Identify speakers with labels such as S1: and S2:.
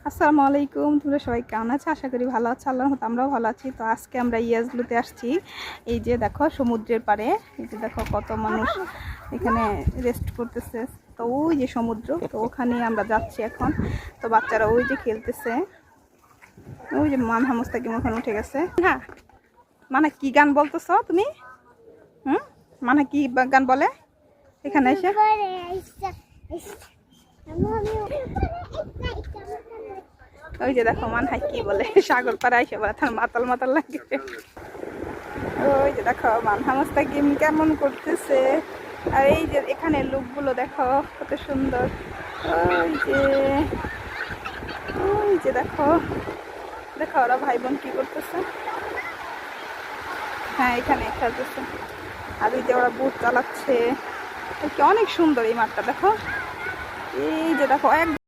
S1: আসসালামু আলাইকুম, তোমরা সবাই কেমন আছো? আশা করি ভালো আছো। আল্লাহর রহমতে আমরাও ভালো আছি। তো আজকে আমরা ইয়াজলুতে আসছি। এই যে দেখো সমুদ্রের পাড়ে, এই যে দেখো কত মানুষ এখানে রেস্ট করতেছে। তো ওই যে সমুদ্র, তো ওখানে আমরা যাচ্ছি এখন। তো বাচ্চারা ওই যে খেলতেছে, ওই যে মানহা মুস্তাকিম ওখানে উঠে গেছে। হ্যাঁ, মানে কি গান বলতেছো তুমি? মানে কি গান বলে এখানে এসে? ওই যে দেখো মানহাই কি বলে, সাগর পাড়া এসে বলে তার মাতাল মাতাল লাগে। ওই যে দেখো মানহা মুস্তাকিম কেমন করতেছে। আর এই যে এখানে লোকগুলো দেখো কত সুন্দর। ওই যে দেখো দেখো ওরা ভাই বোন কি করতেছে। হ্যাঁ, এখানে খেলতেছে। আর এই যে ওরা বুট চালাচ্ছে। অনেক সুন্দর এই মাঠটা দেখো। এই যে দেখো এক